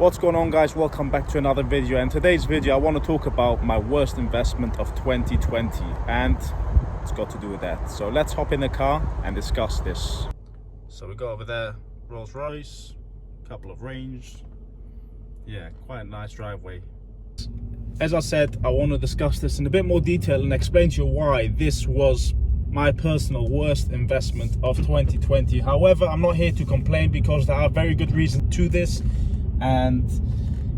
What's going on, guys? Welcome back to another video. And today's video I want to talk about my worst investment of 2020, and it's got to do with that. So let's hop in the car and discuss this. So we go over there, Rolls-Royce, couple of Range. Yeah, quite a nice driveway. As I said, I want to discuss this in a bit more detail and explain to you why this was my personal worst investment of 2020. However, I'm not here to complain because there are very good reasons to this. And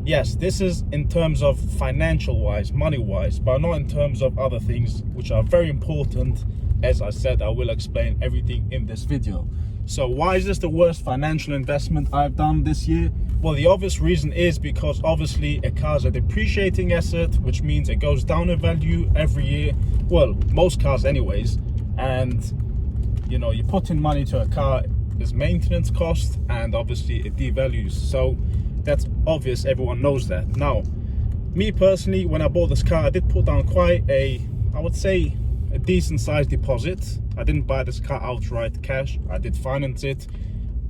yes, this is in terms of financial wise, money wise, but not in terms of other things which are very important. As I said, I will explain everything in this video. So why is this the worst financial investment I've done this year? Well, the obvious reason is because obviously a car is a depreciating asset, which means it goes down in value every year. Well, most cars anyways. And you know, you put in money to a car, there's maintenance cost, and obviously it devalues. So that's obvious, everyone knows that. Now, me personally, when I bought this car, I did put down quite a, I would say, a decent sized deposit. I didn't buy this car outright cash, I did finance it.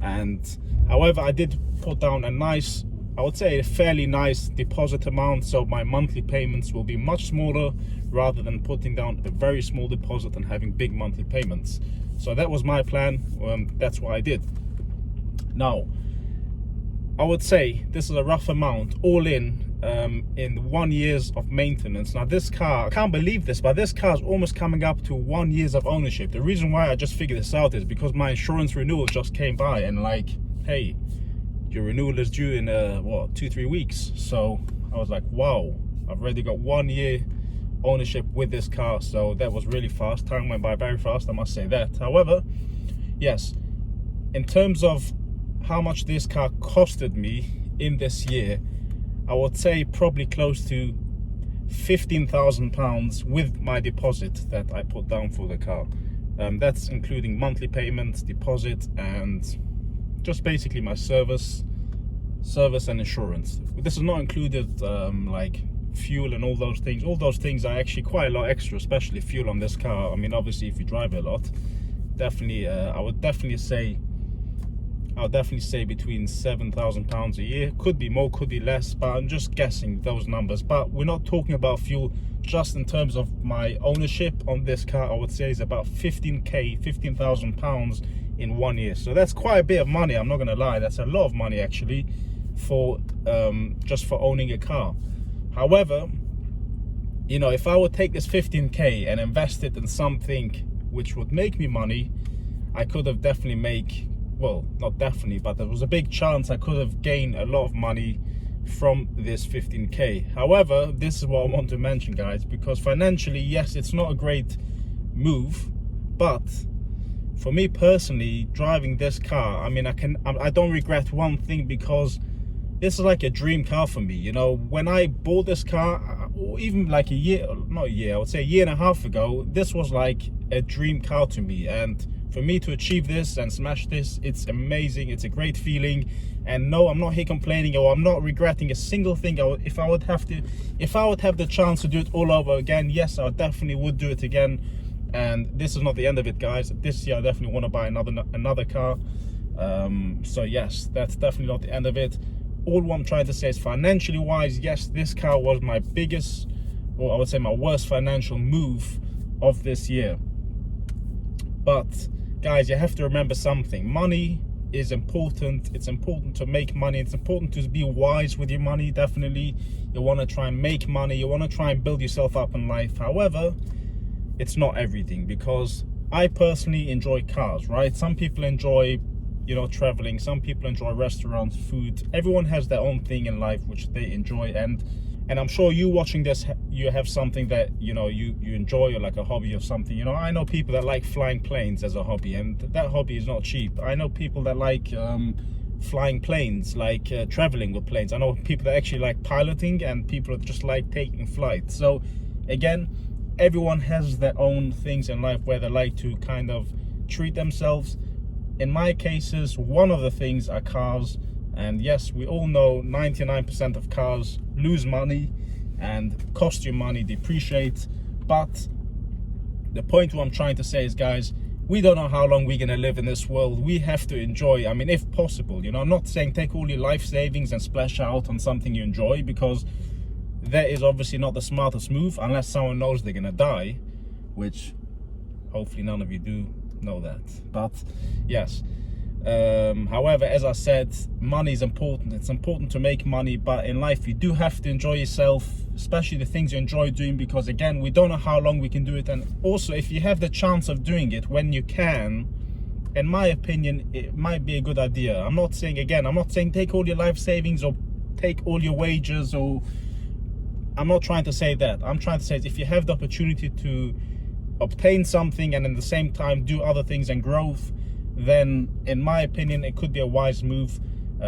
And however, I did put down a nice, I would say a fairly nice deposit amount, so my monthly payments will be much smaller rather than putting down a very small deposit and having big monthly payments. So that was my plan, that's what I did. Now, I would say this is a rough amount all in 1 year of maintenance. Now this car, I can't believe this, but this car is almost coming up to 1 year of ownership. The reason why I just figured this out is because my insurance renewal just came by, and like, hey, your renewal is due in 2-3 weeks. So I was like, wow, I've already got 1 year ownership with this car. So that was really fast. Time went by very fast, I must say that. However, yes, in terms of how much this car costed me in this year, I would say probably close to £15,000 with my deposit that I put down for the car. That's including monthly payments, deposit, and just basically my service and insurance. This is not included like fuel and all those things. All those things are actually quite a lot extra, especially fuel on this car. I mean, obviously if you drive it a lot, definitely I would definitely say between £7,000 a year. Could be more, could be less, but I'm just guessing those numbers. But we're not talking about fuel. Just in terms of my ownership on this car, I would say is about £15,000 in 1 year. So that's quite a bit of money, I'm not gonna lie. That's a lot of money actually for just for owning a car. However, you know, if I would take this 15k and invest it in something which would make me money, I could have definitely well, not definitely, but there was a big chance I could have gained a lot of money from this 15k. However, this is what I want to mention, guys, because financially, yes, it's not a great move, but for me personally, driving this car, I mean, I don't regret one thing, because this is like a dream car for me. You know, when I bought this car, even like I would say a year and a half ago, this was like a dream car to me. And for me to achieve this and smash this, it's amazing. It's a great feeling. And no, I'm not here complaining, or I'm not regretting a single thing. If I would have the chance to do it all over again, yes, I definitely would do it again. And this is not the end of it, guys. This year I definitely want to buy another car. So yes, that's definitely not the end of it. All what I'm trying to say is, financially wise, yes, this car was my biggest, or I would say my worst financial move of this year. But guys, you have to remember something. Money is important. It's important to make money. It's important to be wise with your money. Definitely, you want to try and make money. You want to try and build yourself up in life. However, it's not everything, because I personally enjoy cars, right? Some people enjoy, you know, traveling. Some people enjoy restaurants, food. Everyone has their own thing in life which they enjoy. And I'm sure you watching this, you have something that, you know, you enjoy, or like a hobby or something. You know, I know people that like flying planes as a hobby, and that hobby is not cheap. I know people that like flying planes, like traveling with planes. I know people that actually like piloting, and people that just like taking flights. So again, everyone has their own things in life where they like to kind of treat themselves. In my cases, one of the things are cars. And yes, we all know 99% of cars lose money and cost you money, depreciate. But the point what I'm trying to say is, guys, we don't know how long we're going to live in this world. We have to enjoy, I mean, if possible, you know. I'm not saying take all your life savings and splash out on something you enjoy, because that is obviously not the smartest move unless someone knows they're going to die, which hopefully none of you do know that. But yes, however, as I said, money is important. It's important to make money, but in life you do have to enjoy yourself, especially the things you enjoy doing, because again, we don't know how long we can do it. And also, if you have the chance of doing it when you can, in my opinion, it might be a good idea. I'm not saying take all your life savings or take all your wages, or I'm not trying to say that. I'm trying to say if you have the opportunity to obtain something and in the same time do other things and growth, then in my opinion it could be a wise move.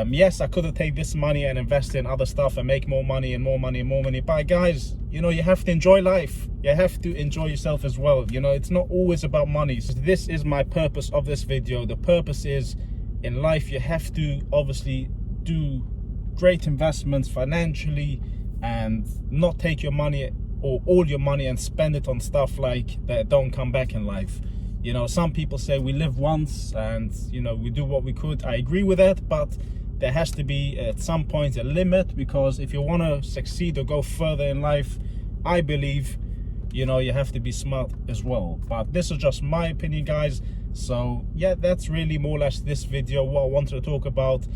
Yes, I could have taken this money and invested in other stuff and make more money and more money and more money, but guys, you know, you have to enjoy life. You have to enjoy yourself as well. You know, it's not always about money. So this is my purpose of this video. The purpose is, in life you have to obviously do great investments financially and not take your money or all your money and spend it on stuff like that don't come back in life. You know, some people say we live once and, you know, we do what we could. I agree with that, but there has to be at some point a limit, because if you want to succeed or go further in life, I believe, you know, you have to be smart as well. But this is just my opinion, guys. So yeah, that's really more or less this video, what I wanted to talk about.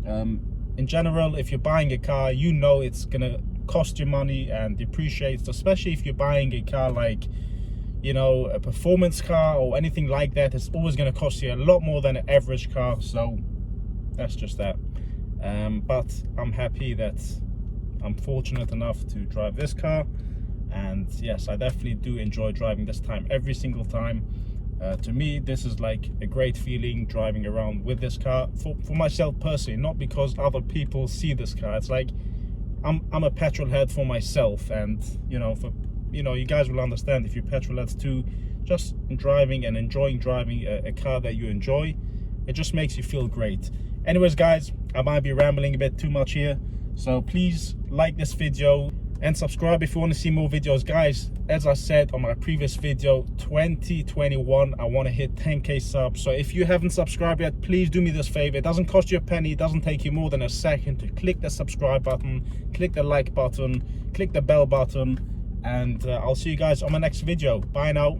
In general, if you're buying a car, you know it's gonna cost you money and depreciate, especially if you're buying a car like, you know, a performance car or anything like that. It's always going to cost you a lot more than an average car. So that's just that. But I'm happy that I'm fortunate enough to drive this car, and yes, I definitely do enjoy driving this time every single time. To me, this is like a great feeling driving around with this car for myself personally, not because other people see this car. It's like I'm a petrol head for myself, and you guys will understand if you're petrol heads too. Just driving and enjoying driving a car that you enjoy, it just makes you feel great. Anyways, guys, I might be rambling a bit too much here, so please like this video and subscribe if you want to see more videos, guys. As I said on my previous video, 2021 I want to hit 10k subs. So if you haven't subscribed yet, please do me this favor. It doesn't cost you a penny. It doesn't take you more than a second to click the subscribe button, click the like button, click the bell button, and I'll see you guys on my next video. Bye now.